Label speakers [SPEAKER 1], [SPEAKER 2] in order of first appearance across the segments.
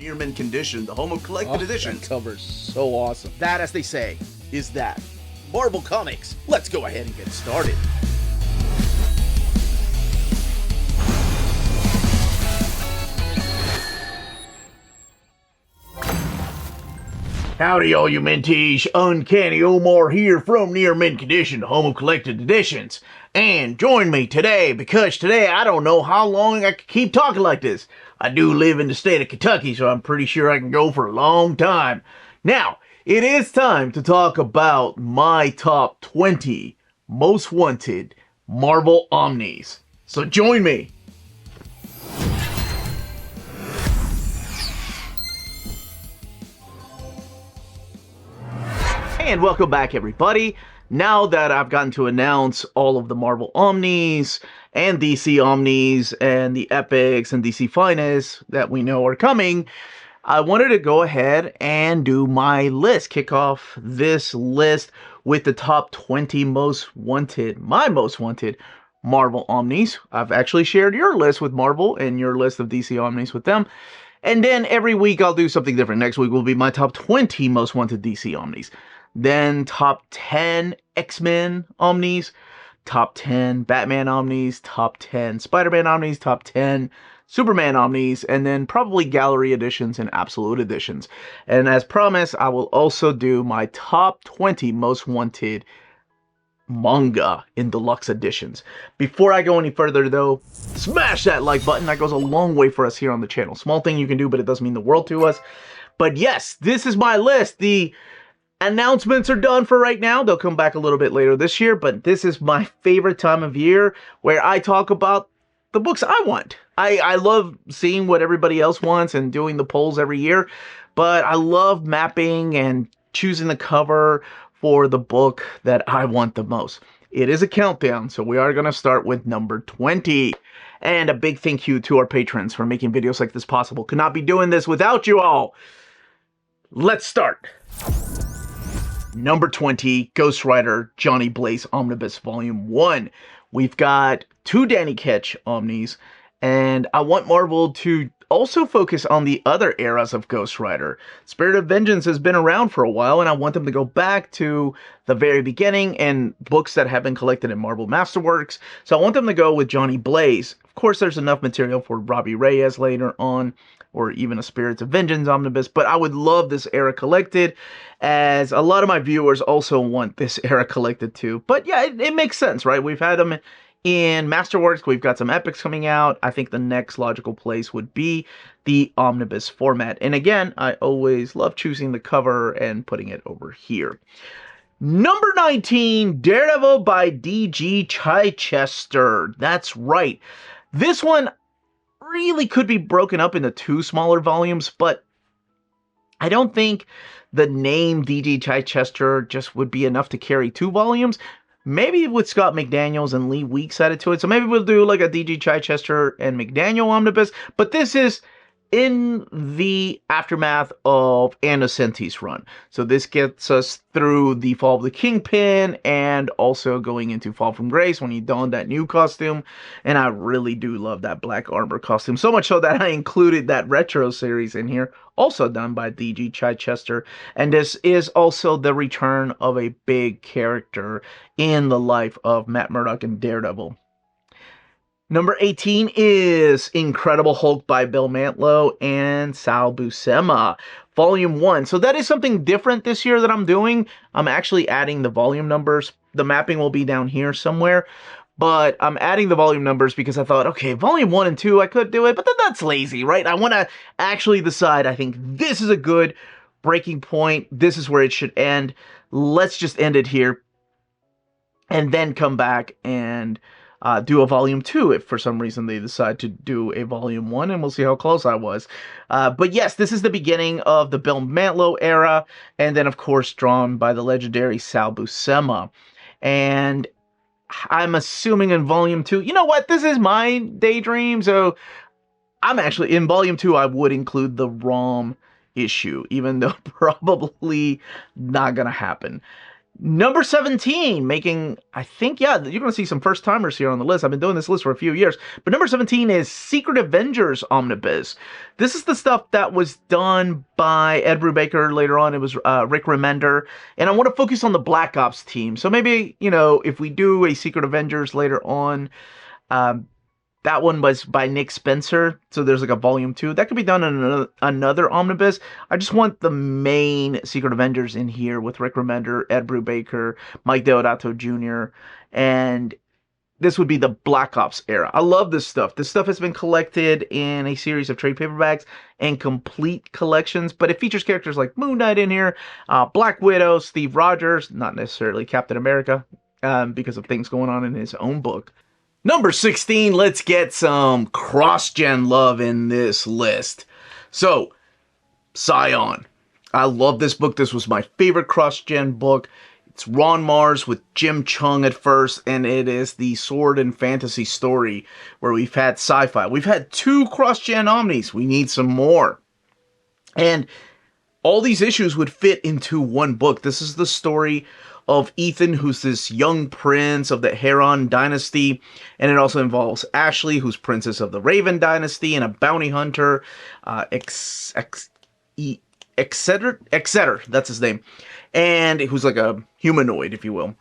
[SPEAKER 1] Near mint condition, the home of collected editions.
[SPEAKER 2] That cover's so awesome.
[SPEAKER 1] That, as they say, is that. Marvel Comics, let's go ahead and get started. Howdy all you mentees, Uncanny Omar here from Near Mint Condition, home of collected editions. And join me today, because today I don't know how long I can keep talking like this. I do live in the state of Kentucky, so I'm pretty sure I can go for a long time. Now, it is time to talk about my top 20 most wanted Marvel Omnis. So join me. And welcome back, everybody. Now that I've gotten to announce all of the Marvel Omnis and DC Omnis and the Epics and DC Finest that we know are coming, I wanted to go ahead and do my list, kick off this list with the top 20 most wanted, my most wanted Marvel Omnis. I've actually shared your list with Marvel and your list of DC Omnis with them. And then every week I'll do something different. Next week will be my top 20 most wanted DC Omnis. Then top 10 X-Men Omnis, top 10 Batman Omnis, top 10 Spider-Man Omnis, top 10 Superman Omnis, and then probably gallery editions and absolute editions. And as promised, I will also do my top 20 most wanted manga in deluxe editions. Before I go any further though, smash that like button. That goes a long way for us here on the channel. Small thing you can do, but it does mean the world to us. But yes, this is my list. The announcements are done for right now. They'll come back a little bit later this year, but this is my favorite time of year where I talk about the books I want. I love seeing what everybody else wants and doing the polls every year, but I love mapping and choosing the cover for the book that I want the most. It is a countdown, so we are going to start with number 20. And a big thank you to our patrons for making videos like this possible. Could not be doing this without you all. Let's start. Number 20, Ghost Rider Johnny Blaze Omnibus Volume 1. We've got 2 Danny Ketch Omnis, and I want Marvel to also focus on the other eras of Ghost Rider. Spirit of Vengeance has been around for a while, and I want them to go back to the very beginning and books that have been collected in Marvel Masterworks. So I want them to go with Johnny Blaze. Of course, there's enough material for Robbie Reyes later on, or even a Spirits of Vengeance omnibus, but I would love this era collected, as a lot of my viewers also want this era collected too. But yeah, it makes sense, right? We've had them in Masterworks, we've got some epics coming out. I think the next logical place would be the omnibus format. And again, I always love choosing the cover and putting it over here. Number 19, Daredevil by D.G. Chichester. That's right. This one really could be broken up into 2 smaller volumes, but I don't think the name D.G. Chichester just would be enough to carry 2 volumes. Maybe with Scott McDaniels and Lee Weeks added to it. So maybe we'll do like a D.G. Chichester and McDaniel omnibus. But this is in the aftermath of Innocenti's run. So this gets us through the Fall of the Kingpin and also going into Fall from Grace when he donned that new costume. And I really do love that black armor costume. So much so that I included that retro series in here, also done by D.G. Chichester. And this is also the return of a big character in the life of Matt Murdock and Daredevil. Number 18 is Incredible Hulk by Bill Mantlo and Sal Buscema, Volume 1. So that is something different this year that I'm doing. I'm actually adding the volume numbers. The mapping will be down here somewhere. But I'm adding the volume numbers because I thought, okay, Volume 1 and 2, I could do it. But then that's lazy, right? I want to actually decide, I think this is a good breaking point. This is where it should end. Let's just end it here. And then come back and do a volume 2 if for some reason they decide to do a volume 1, and we'll see how close I was. But yes, this is the beginning of the Bill Mantlo era, and then of course drawn by the legendary Sal Buscema. And I'm assuming in volume 2, you know what, this is my daydream, so I'm actually, in volume 2, I would include the ROM issue, even though probably not gonna happen. Number 17, making, I think, yeah, you're going to see some first timers here on the list. I've been doing this list for a few years. But number 17 is Secret Avengers Omnibus. This is the stuff that was done by Ed Brubaker. Later on, it was Rick Remender. And I want to focus on the Black Ops team. So maybe, you know, if we do a Secret Avengers later on, um, that one was by Nick Spencer, so there's like a volume 2. That could be done in another omnibus. I just want the main Secret Avengers in here with Rick Remender, Ed Brubaker, Mike Deodato Jr., and this would be the Black Ops era. I love this stuff. This stuff has been collected in a series of trade paperbacks and complete collections, but it features characters like Moon Knight in here, Black Widow, Steve Rogers, not necessarily Captain America, because of things going on in his own book. Number 16, let's get some cross-gen love in this list. So, Scion. I love this book. This was my favorite cross-gen book. It's Ron Mars with Jim Chung at first, and it is the sword and fantasy story where we've had sci-fi. We've had 2 cross-gen omnis. We need some more. And all these issues would fit into one book. This is the story of Ethan, who's this young prince of the Heron dynasty, and it also involves Ashley, who's princess of the Raven dynasty, and a bounty hunter, etc. That's his name, and who's like a humanoid, if you will.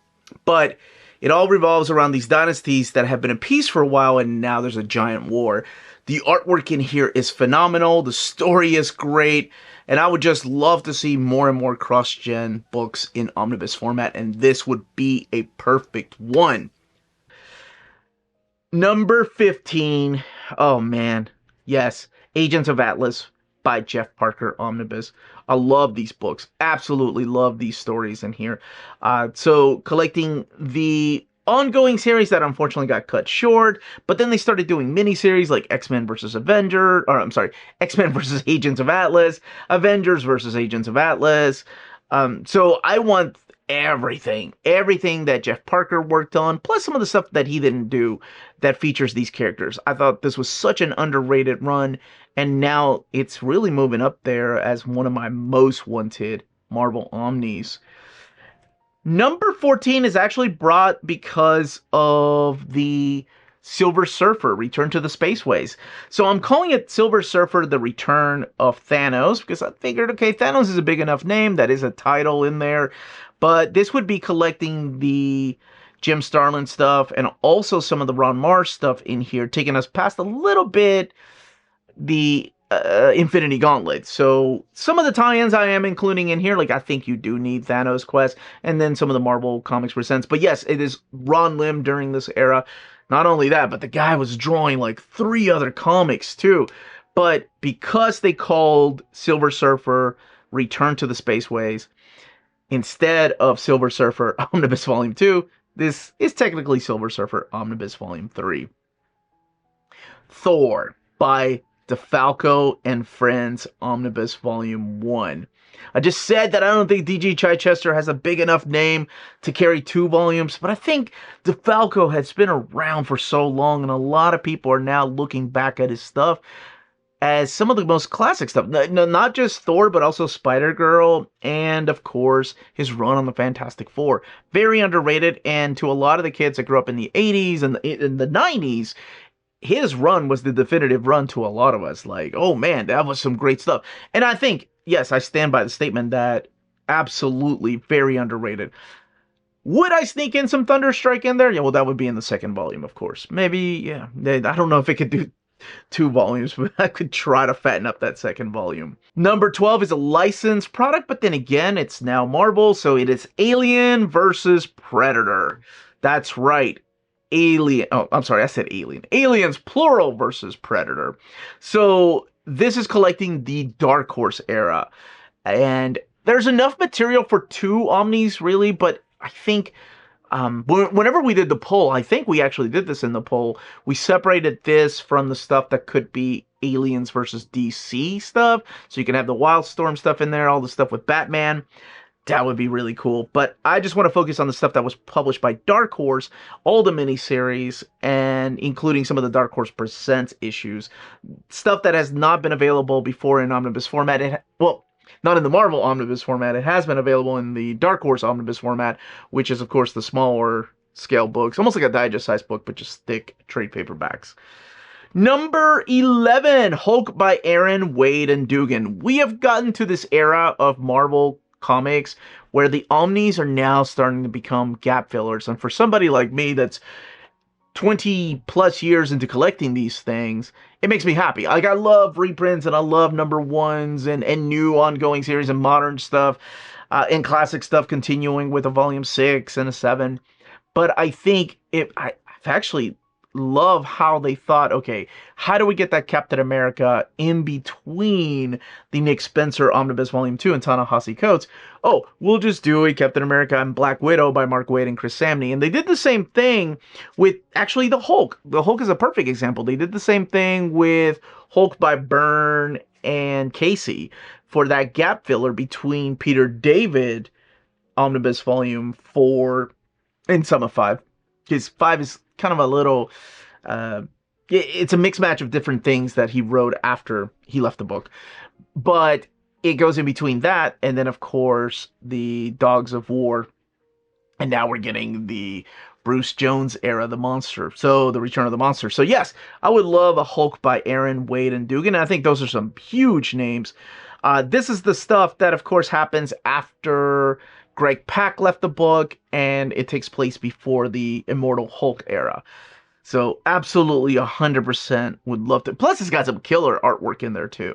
[SPEAKER 1] But it all revolves around these dynasties that have been at peace for a while, and now there's a giant war. The artwork in here is phenomenal. The story is great. And I would just love to see more and more cross-gen books in omnibus format, and this would be a perfect one. Number 15. Oh, man. Yes. Agents of Atlas by Jeff Parker Omnibus. I love these books. Absolutely love these stories in here. So collecting the ongoing series that unfortunately got cut short, but then they started doing miniseries like X-Men versus X-Men versus Agents of Atlas, Avengers versus Agents of Atlas. So I want everything that Jeff Parker worked on, plus some of the stuff that he didn't do that features these characters. I thought this was such an underrated run, and now it's really moving up there as one of my most wanted Marvel Omnis. Number 14 is actually brought because of the Silver Surfer, Return to the Spaceways. So I'm calling it Silver Surfer, The Return of Thanos, because I figured, okay, Thanos is a big enough name, that is a title in there, but this would be collecting the Jim Starlin stuff and also some of the Ron Mars stuff in here, taking us past a little bit the Infinity Gauntlet. So some of the tie-ins I am including in here, like I think you do need Thanos Quest, and then some of the Marvel Comics Presents. But yes, it is Ron Lim during this era. Not only that, but the guy was drawing like 3 other comics too. But because they called Silver Surfer Return to the Spaceways instead of Silver Surfer Omnibus Volume 2, this is technically Silver Surfer Omnibus Volume 3. Thor by Defalco and Frenz Omnibus Volume 1. I just said that I don't think D.G. Chichester has a big enough name to carry 2 volumes, but I think Defalco has been around for so long, and a lot of people are now looking back at his stuff as some of the most classic stuff. Not just Thor, but also Spider-Girl, and of course, his run on the Fantastic Four. Very underrated, and to a lot of the kids that grew up in the 80s and in the 90s, his run was the definitive run to a lot of us. Like, oh man, that was some great stuff. And I think, yes, I stand by the statement that absolutely very underrated. Would I sneak in some Thunderstrike in there? Yeah, well, that would be in the second volume, of course. Maybe, yeah. I don't know if it could do 2 volumes, but I could try to fatten up that second volume. Number 12 is a licensed product, but then again, it's now Marvel, so it is Alien versus Predator. That's right. Alien. Oh, I'm sorry, I said Alien. Aliens, plural, versus Predator. So this is collecting the Dark Horse era. And there's enough material for 2 Omnis, really, but I think whenever we did the poll, I think we actually did this in the poll, we separated this from the stuff that could be Aliens versus DC stuff. So you can have the Wildstorm stuff in there, all the stuff with Batman. That would be really cool. But I just want to focus on the stuff that was published by Dark Horse, all the miniseries, and including some of the Dark Horse Presents issues. Stuff that has not been available before in omnibus format. Not in the Marvel Omnibus format. It has been available in the Dark Horse Omnibus format, which is, of course, the smaller scale books. Almost like a digest-sized book, but just thick trade paperbacks. Number 11, Hulk by Aaron, Waid, and Duggan. We have gotten to this era of Marvel comics where the Omnis are now starting to become gap fillers. And for somebody like me that's 20 plus years into collecting these things, it makes me happy. Like, I love reprints and I love number ones and new ongoing series and modern stuff and classic stuff continuing with a volume 6 and a 7. But I think I've actually love how they thought, okay, how do we get that Captain America in between the Nick Spencer Omnibus Volume 2 and Ta-Nehisi Coates? Oh, we'll just do a Captain America and Black Widow by Mark Waid and Chris Samney. And they did the same thing with, actually, the Hulk. The Hulk is a perfect example. They did the same thing with Hulk by Byrne and Casey for that gap filler between Peter David Omnibus Volume 4 and some of 5. Because 5 is kind of a little, it's a mixed match of different things that he wrote after he left the book. But it goes in between that, and then, of course, the Dogs of War. And now we're getting the Bruce Jones era, the monster. So, the Return of the Monster. So, yes, I would love a Hulk by Aaron, Waid, and Duggan. I think those are some huge names. This is the stuff that, of course, happens after Greg Pak left the book, and it takes place before the Immortal Hulk era. So absolutely 100% would love to. Plus, it's got some killer artwork in there too.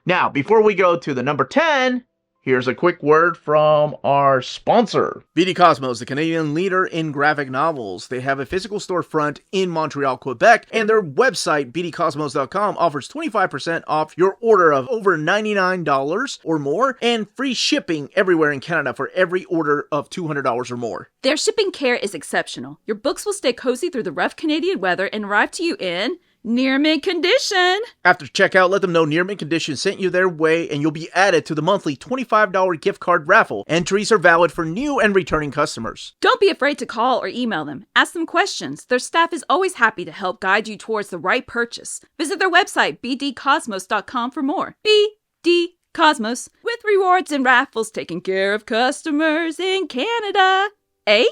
[SPEAKER 1] Now, before we go to the number 10, here's a quick word from our sponsor. BD Cosmos, the Canadian leader in graphic novels. They have a physical storefront in Montreal, Quebec, and their website, bdcosmos.com, offers 25% off your order of over $99 or more, and free shipping everywhere in Canada for every order of $200 or more.
[SPEAKER 2] Their shipping care is exceptional. Your books will stay cozy through the rough Canadian weather and arrive to you in near mint condition.
[SPEAKER 1] After checkout, let them know Near Mint Condition sent you their way, and you'll be added to the monthly $25 gift card raffle. Entries are valid for new and returning customers.
[SPEAKER 2] Don't be afraid to call or email them. Ask them questions. Their staff is always happy to help guide you towards the right purchase. Visit their website, bdcosmos.com, for more. BD Cosmos, with rewards and raffles taking care of customers in Canada. Eh?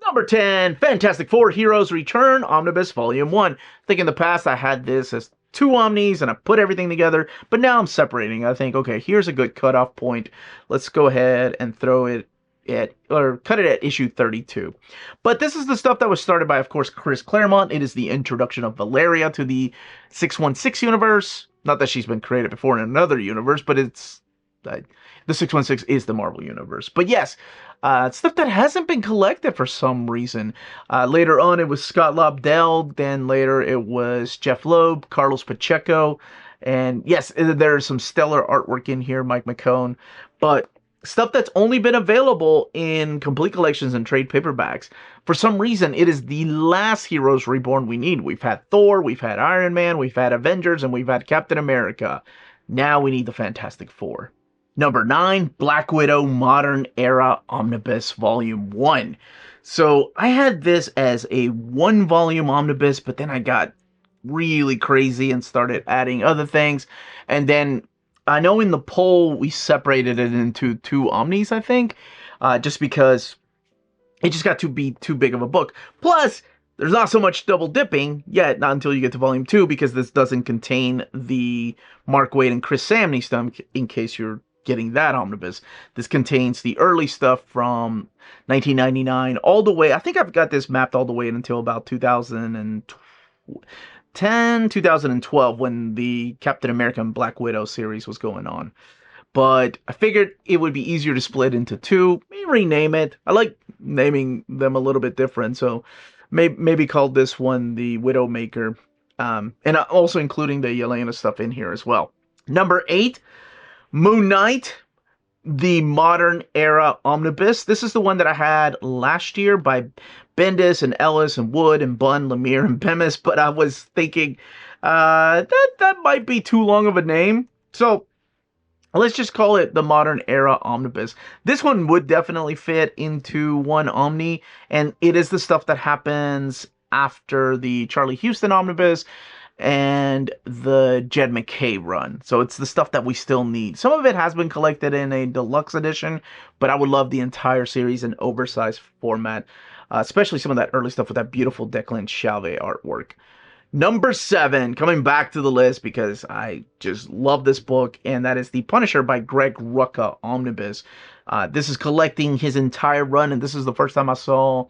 [SPEAKER 1] Number 10, Fantastic Four Heroes Return Omnibus Volume 1. I think in the past I had this as 2 Omnis and I put everything together, but now I'm separating. I think, okay, here's a good cutoff point. Let's go ahead and throw it cut it at issue 32. But this is the stuff that was started by, of course, Chris Claremont. It is the introduction of Valeria to the 616 universe. Not that she's been created before in another universe, but it's the 616 is the Marvel Universe. But yes, stuff that hasn't been collected for some reason. Later on, it was Scott Lobdell. Then later, it was Jeff Loeb, Carlos Pacheco. And yes, there's some stellar artwork in here, Mike McCone. But stuff that's only been available in complete collections and trade paperbacks. For some reason, it is the last Heroes Reborn we need. We've had Thor, we've had Iron Man, we've had Avengers, and we've had Captain America. Now we need the Fantastic Four. Number 9, Black Widow Modern Era Omnibus Volume 1. So I had this as a 1-volume omnibus, but then I got really crazy and started adding other things. And then I know in the poll we separated it into 2 Omnis, I think, just because it just got to be too big of a book. Plus, there's not so much double dipping yet, not until you get to Volume 2, because this doesn't contain the Mark Waid and Chris Samney stuff, in case you're getting that omnibus. This contains the early stuff from 1999 all the way. I think I've got this mapped all the way until about 2010, 2012, when the Captain America and Black Widow series was going on. But I figured it would be easier to split into 2, maybe rename it. I like naming them a little bit different, so maybe call this one the Widowmaker, and also including the Yelena stuff in here as well. Number 8, Moon Knight, the Modern Era Omnibus. This is the one that I had last year by BENDIS and ELLIS and Wood and BUNN, LEMIRE and BEMIS, but I was thinking that might be too long of a name. So let's just call it the Modern Era Omnibus. This one would definitely fit into one Omni, and it is the stuff that happens after the Charlie Houston Omnibus and the Jed McKay run. So it's the stuff that we still need. Some of it has been collected in a deluxe edition, but I would love the entire series in oversized format, especially some of that early stuff with that beautiful Declan Shalvey artwork. Number 7, coming back to the list because I just love this book, and that is The Punisher by Greg Rucka Omnibus. This is collecting his entire run, and this is the first time I saw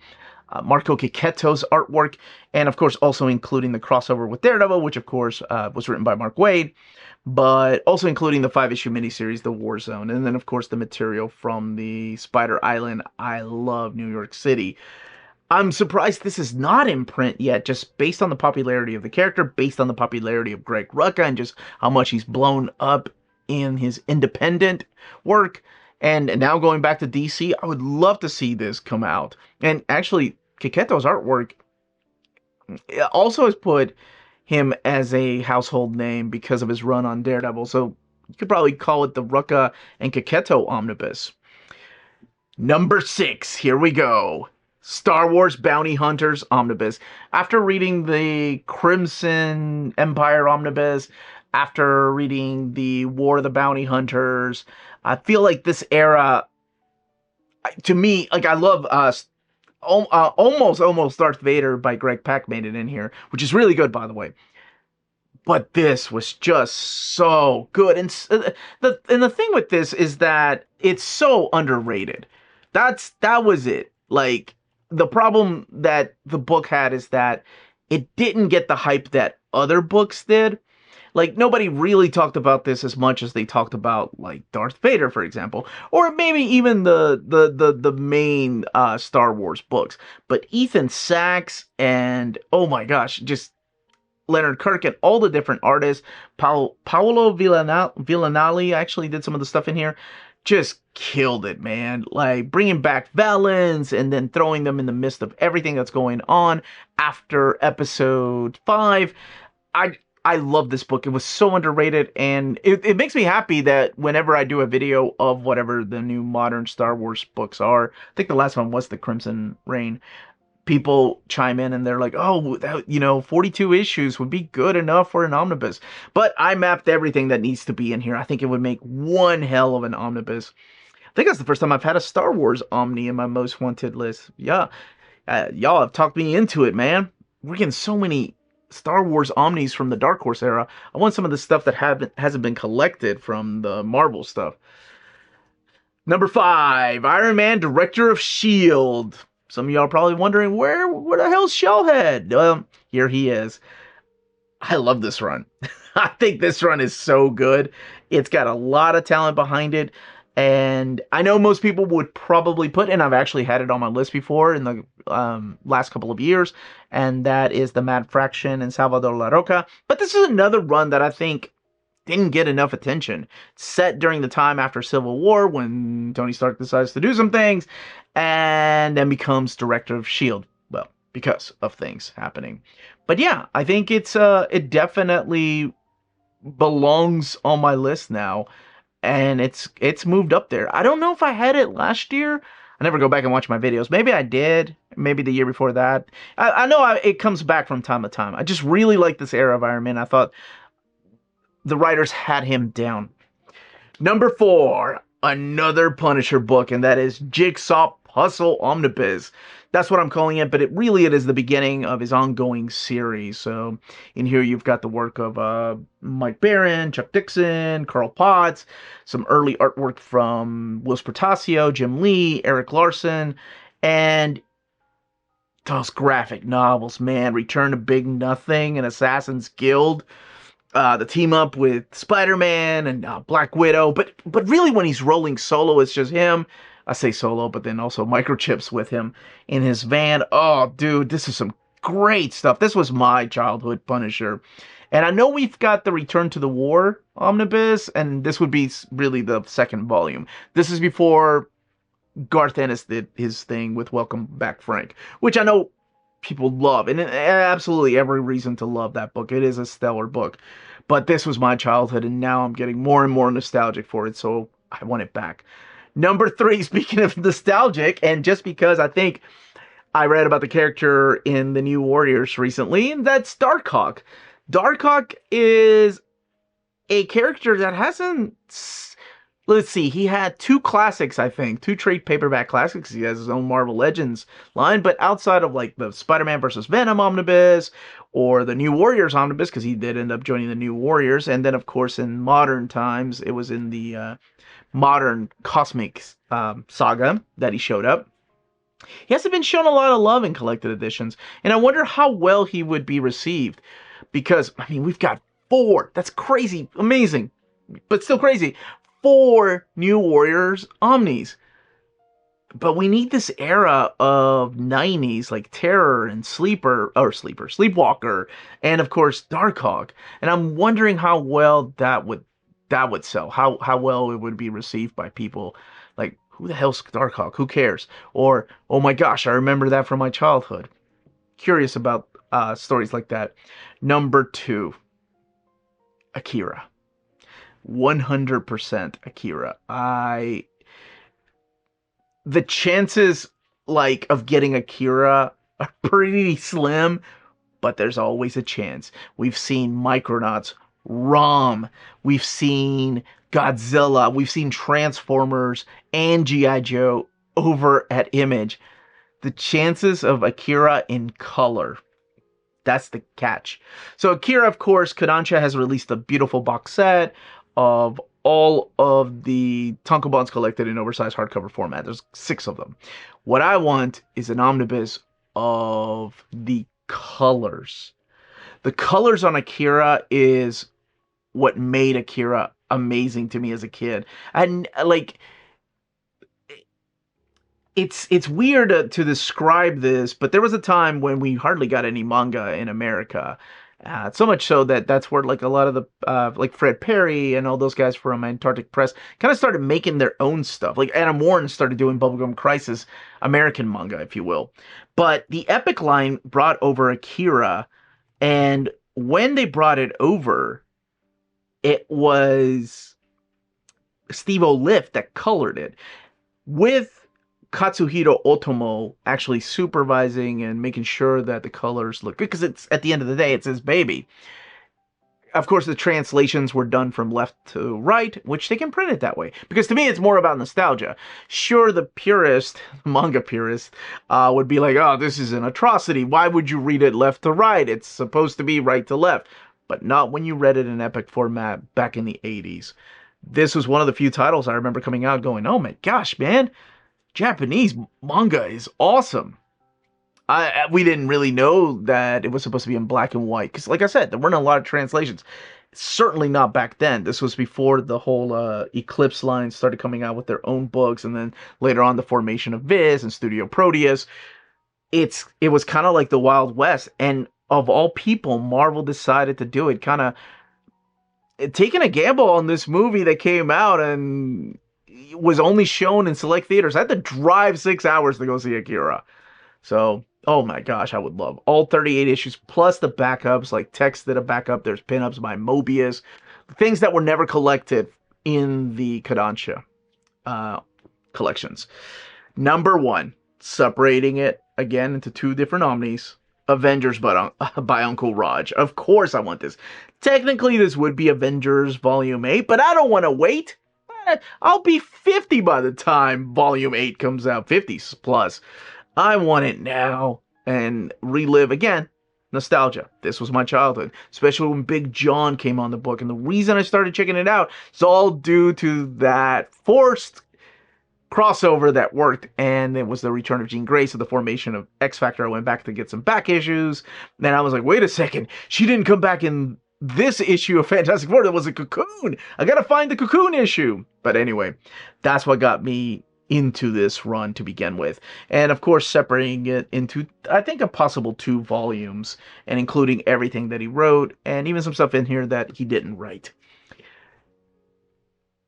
[SPEAKER 1] Marco Cicchetto's artwork, and of course also including the crossover with Daredevil, which of course was written by Mark Waid, but also including the 5-issue miniseries, The War Zone, and then of course the material from the Spider Island I Love New York City. I'm surprised this is not in print yet, just based on the popularity of the character, based on the popularity of Greg Rucka, and just how much he's blown up in his independent work. And now going back to DC, I would love to see this come out. And actually, Cicchetto's artwork also has put him as a household name because of his run on Daredevil. So you could probably call it the Rucka and Cicchetto Omnibus. Number 6, here we go. Star Wars Bounty Hunters Omnibus. After reading the Crimson Empire Omnibus, after reading the War of the Bounty Hunters, I feel like this era, to me, like I love almost Darth Vader by Greg Pak made it in here, which is really good, by the way. But this was just so good, and the thing with this is that it's so underrated. That was it. Like, the problem that the book had is that it didn't get the hype that other books did. Like, nobody really talked about this as much as they talked about, like, Darth Vader, for example, or maybe even the main Star Wars books. But Ethan Sachs and, oh my gosh, just Leonard Kirk and all the different artists, Paolo Villanali actually did some of the stuff in here, just killed it, man. Like, bringing back Valens and then throwing them in the midst of everything that's going on after episode 5. I love this book. It was so underrated, and it makes me happy that whenever I do a video of whatever the new modern Star Wars books are, I think the last one was the Crimson Reign, people chime in and they're like, oh, that, 42 issues would be good enough for an omnibus. But I mapped everything that needs to be in here. I think it would make one hell of an omnibus. I think that's the first time I've had a Star Wars Omni in my most wanted list. Yeah, y'all have talked me into it, man. We're getting so many Star Wars Omnis from the Dark Horse era. I want some of the stuff that hasn't been collected from the Marvel stuff. Number 5, Iron Man, Director of S.H.I.E.L.D. Some of y'all are probably wondering, where the hell's Shellhead? Here he is. I love this run. I think this run is so good. It's got a lot of talent behind it. And I know most people would probably put, and I've actually had it on my list before in the last couple of years, and that is the Mad Fraction and Salvador La Roca. But this is another run that I think didn't get enough attention. It's set during the time after Civil War when Tony Stark decides to do some things and then becomes director of S.H.I.E.L.D. Well, because of things happening. But yeah, I think it definitely belongs on my list now, and it's moved up there. I don't know if I had it last year. I never go back and watch my videos. Maybe I did. Maybe the year before that. I know it comes back from time to time. I just really like this era of Iron Man. I thought the writers had him down. Number 4, another Punisher book, and that is Jigsaw Puzzle Omnibus. That's what I'm calling it, but it is the beginning of his ongoing series. So in here you've got the work of Mike Barron, Chuck Dixon, Carl Potts, some early artwork from Whilce Portacio, Jim Lee, Eric Larson, and those graphic novels, man. Return to Big Nothing and Assassin's Guild. The team up with Spider-Man and Black Widow, but really when he's rolling solo, it's just him. I say solo, but then also Microchips with him in his van. Oh, dude, this is some great stuff. This was my childhood Punisher. And I know we've got the Return to the War Omnibus, and this would be really the second volume. This is before Garth Ennis did his thing with Welcome Back, Frank, which I know people love, and absolutely every reason to love that book. It is a stellar book. But this was my childhood, and now I'm getting more and more nostalgic for it, so I want it back. Number 3, speaking of nostalgic, and just because I think I read about the character in the New Warriors recently, and that's Darkhawk. Darkhawk is a character that hasn't... Let's see, he had two classics, I think. Two trade paperback classics. He has his own Marvel Legends line, but outside of like the Spider-Man versus Venom Omnibus or the New Warriors Omnibus, because he did end up joining the New Warriors, and then of course in modern times, it was in the modern Cosmic Saga that he showed up. He hasn't been shown a lot of love in collected editions, and I wonder how well he would be received. Because, I mean, we've got 4. That's crazy. Amazing. But still crazy. 4 New Warriors Omnis. But we need this era of 90s, like Terror and Sleepwalker, and of course, Darkhawk. And I'm wondering how well that would sell. How well it would be received by people. Like, who the hell's Darkhawk? Who cares? Or, oh my gosh, I remember that from my childhood. Curious about stories like that. Number 2, Akira. 100% Akira. The chances, like, of getting Akira are pretty slim, but there's always a chance. We've seen Micronauts, ROM, we've seen Godzilla, we've seen Transformers and G.I. Joe over at Image. The chances of Akira in color, that's the catch. So Akira, of course, Kodansha has released a beautiful box set of all of the tankobons collected in oversized hardcover format. There's 6 of them. What I want is an omnibus of the colors. The colors on Akira is what made Akira amazing to me as a kid. And like, it's weird to describe this, but there was a time when we hardly got any manga in America. So much so that that's where like a lot of the like Fred Perry and all those guys from Antarctic Press kind of started making their own stuff. Like Adam Warren started doing Bubblegum Crisis American manga, if you will. But the Epic line brought over Akira, and when they brought it over, it was Steve Oliff that colored it, with Katsuhiro Otomo actually supervising and making sure that the colors look good, because it's, at the end of the day, it's his baby. Of course, the translations were done from left to right, which they can print it that way. Because to me, it's more about nostalgia. Sure, the purist, manga purist, would be like, oh, this is an atrocity. Why would you read it left to right? It's supposed to be right to left. But not when you read it in Epic format back in the 80s. This was one of the few titles I remember coming out going, oh my gosh, man, Japanese manga is awesome. We didn't really know that it was supposed to be in black and white, because like I said, there weren't a lot of translations. Certainly not back then. This was before the whole Eclipse line started coming out with their own books, and then later on the formation of Viz and Studio Proteus. It was kind of like the Wild West, and of all people, Marvel decided to do it, kind of taking a gamble on this movie that came out and was only shown in select theaters. I had to drive 6 hours to go see Akira. So, oh my gosh, I would love all 38 issues, plus the backups, like Tex did a backup. There's pinups by Mobius, things that were never collected in the Kodansha collections. Number 1, separating it again into 2 different omnis. Avengers by Uncle Raj. Of course I want this. Technically, this would be Avengers Volume 8, but I don't want to wait. I'll be 50 by the time Volume 8 comes out, 50 plus. I want it now and relive, again, nostalgia. This was my childhood, especially when Big John came on the book. And the reason I started checking it out is all due to that forced crossover that worked, and it was the return of Jean Grey, so the formation of X Factor. I went back to get some back issues. Then I was like, wait a second, she didn't come back in this issue of Fantastic Four. That was a Cocoon. I gotta find the Cocoon issue. But anyway, that's what got me into this run to begin with. And of course, separating it into, I think, a possible 2 volumes, and including everything that he wrote, and even some stuff in here that he didn't write.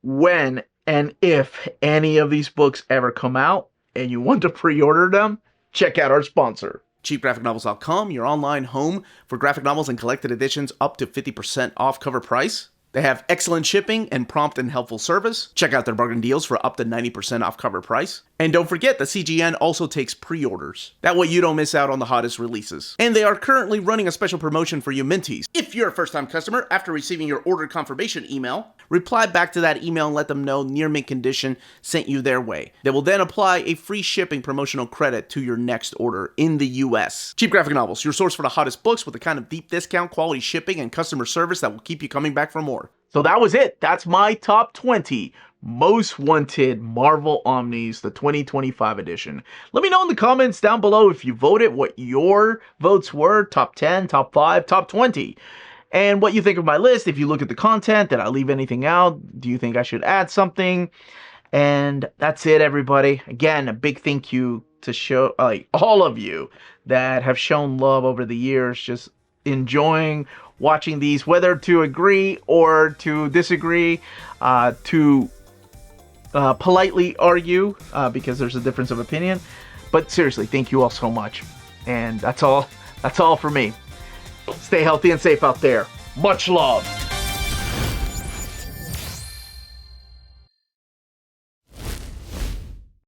[SPEAKER 1] When and if any of these books ever come out and you want to pre-order them, check out our sponsor, CheapGraphicNovels.com, your online home for graphic novels and collected editions up to 50% off cover price. They have excellent shipping and prompt and helpful service. Check out their bargain deals for up to 90% off cover price. And don't forget that CGN also takes pre-orders. That way you don't miss out on the hottest releases. And they are currently running a special promotion for you minties. If you're a first-time customer, after receiving your order confirmation email, reply back to that email and let them know Near Mint Condition sent you their way. They will then apply a free shipping promotional credit to your next order in the US. Cheap Graphic Novels, your source for the hottest books with the kind of deep discount, quality shipping, and customer service that will keep you coming back for more. So that was it. That's my top 20 most wanted Marvel Omnis, the 2025 edition. Let me know in the comments down below if you voted, what your votes were, top 10, top 5, top 20. And what you think of my list. If you look at the content, did I leave anything out? Do you think I should add something? And that's it, everybody. Again, a big thank you to all of you that have shown love over the years, just enjoying watching these, whether to agree or to disagree, to politely argue, because there's a difference of opinion. But seriously, thank you all so much. And that's all for me. Stay healthy and safe out there. Much love.